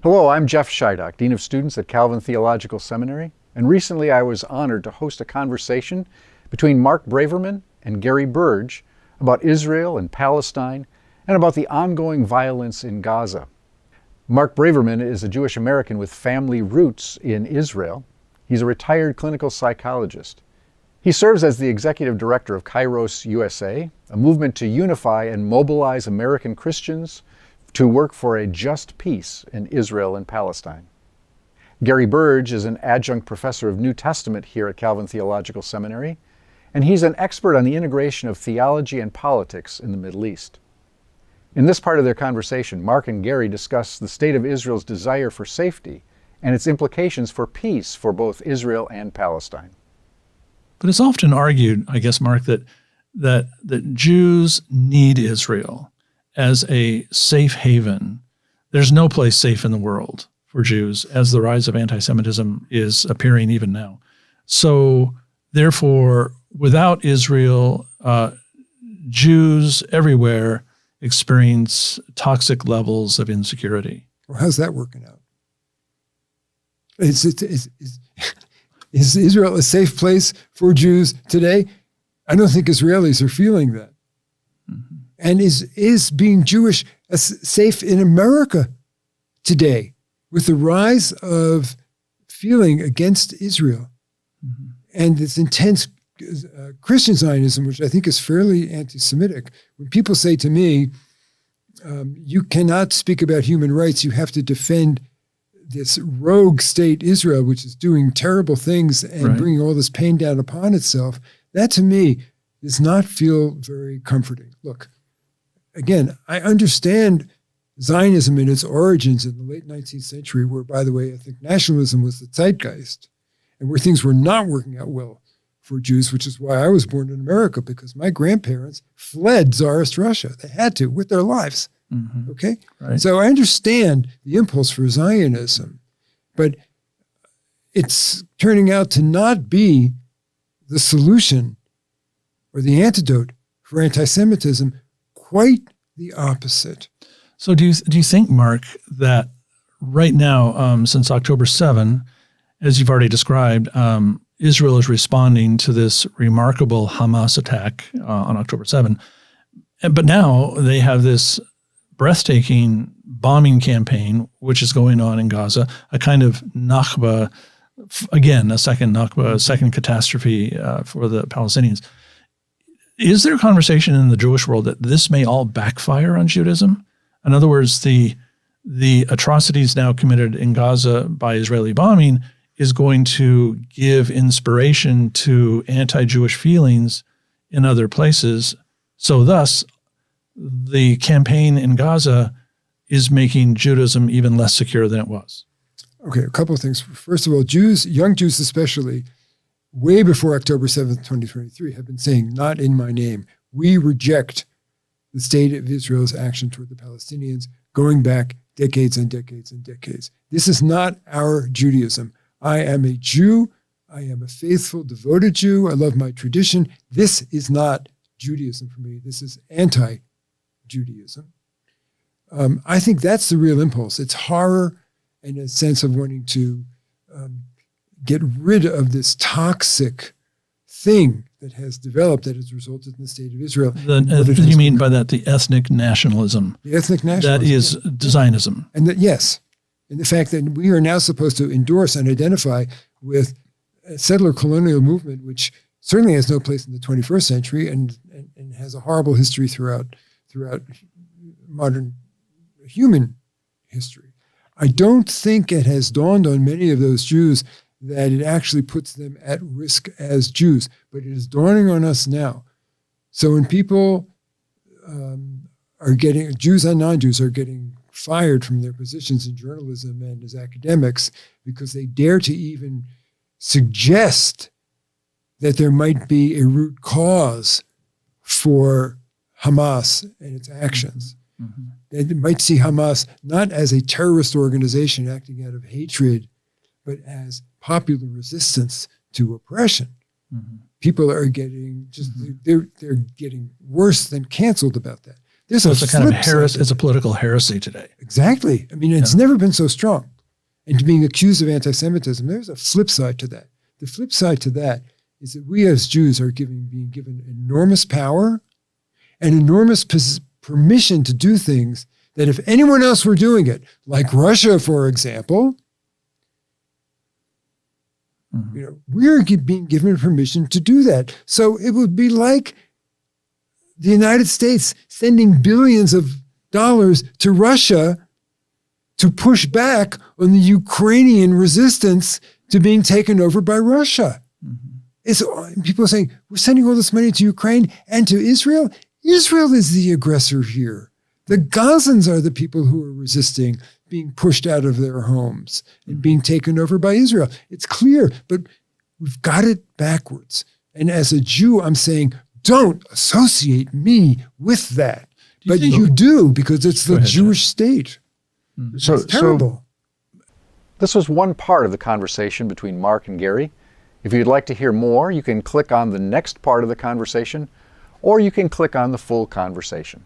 Hello, I'm Jeff Scheidock, Dean of Students at Calvin Theological Seminary, and recently I was honored to host a conversation between Mark Braverman and Gary Burge about Israel and Palestine and about the ongoing violence in Gaza. Mark Braverman is a Jewish American with family roots in Israel. He's a retired clinical psychologist. He serves as the executive director of Kairos USA, a movement to unify and mobilize American Christians to work for a just peace in Israel and Palestine. Gary Burge is an adjunct professor of New Testament here at Calvin Theological Seminary, and he's an expert on the integration of theology and politics in the Middle East. In this part of their conversation, Mark and Gary discuss the state of Israel's desire for safety and its implications for peace for both Israel and Palestine. But it's often argued, I guess, Mark, that Jews need Israel as a safe haven. There's no place safe in the world for Jews, as the rise of anti-Semitism is appearing even now. So therefore, without Israel, Jews everywhere experience toxic levels of insecurity. Well, how's that working out? Is Israel a safe place for Jews today? I don't think Israelis are feeling that. Mm-hmm. And is being Jewish safe in America today with the rise of feeling against Israel and this intense Christian Zionism, which I think is fairly anti-Semitic? When people say to me, you cannot speak about human rights, you have to defend this rogue state Israel, which is doing terrible things and bringing all this pain down upon itself, that to me does not feel very comforting. Look, again, I understand Zionism in its origins in the late 19th century, where, by the way, I think nationalism was the zeitgeist, and where things were not working out well for Jews, which is why I was born in America, because my grandparents fled Tsarist Russia. They had to, with their lives. Mm-hmm. Okay? Right. So I understand the impulse for Zionism, but it's turning out to not be the solution or the antidote for anti-Semitism. Quite the opposite. So do you think, Mark, that right now, since October 7, as you've already described, Israel is responding to this remarkable Hamas attack on October 7, but now they have this breathtaking bombing campaign, which is going on in Gaza, a kind of Nakba, again, a second Nakba, a second catastrophe for the Palestinians. Is there a conversation in the Jewish world that this may all backfire on Judaism? In other words, the atrocities now committed in Gaza by Israeli bombing is going to give inspiration to anti-Jewish feelings in other places. So thus, the campaign in Gaza is making Judaism even less secure than it was. Okay, a couple of things. First of all, Jews, young Jews especially, way before October 7th, 2023, have been saying, not in my name. We reject the state of Israel's action toward the Palestinians going back decades and decades and decades. This is not our Judaism. I am a Jew. I am a faithful, devoted Jew. I love my tradition. This is not Judaism for me. This is anti-Judaism. I think that's the real impulse. It's horror and a sense of wanting to get rid of this toxic thing that has developed that has resulted in the state of Israel. You mean by that the ethnic nationalism? The ethnic nationalism. That is Zionism. And that, yes. And the fact that we are now supposed to endorse and identify with a settler colonial movement, which certainly has no place in the 21st century and has a horrible history throughout modern human history. I don't think it has dawned on many of those Jews that it actually puts them at risk as Jews, but it is dawning on us now. So when people are getting, Jews and non-Jews are getting fired from their positions in journalism and as academics because they dare to even suggest that there might be a root cause for Hamas and its actions. Mm-hmm. They might see Hamas not as a terrorist organization acting out of hatred, but as popular resistance to oppression. Mm-hmm. People are getting they're getting worse than canceled about that. There's So it's a kind of flip side heresy. to It's a political heresy today. Exactly. I mean, it's never been so strong. And being accused of anti-Semitism, there's a flip side to that. The flip side to that is that we as Jews are being given enormous power and enormous permission to do things that if anyone else were doing it, like Russia, for example, we're being given permission to do that. So it would be like the United States sending billions of dollars to Russia to push back on the Ukrainian resistance to being taken over by Russia. People are saying, we're sending all this money to Ukraine and to Israel. Israel is the aggressor here. The Gazans are the people who are resisting being pushed out of their homes and being taken over by Israel. It's clear, but we've got it backwards. And as a Jew, I'm saying, don't associate me with that. But you do, because it's the Jewish state. So, it's terrible. This was one part of the conversation between Mark and Gary. If you'd like to hear more, you can click on the next part of the conversation, or you can click on the full conversation.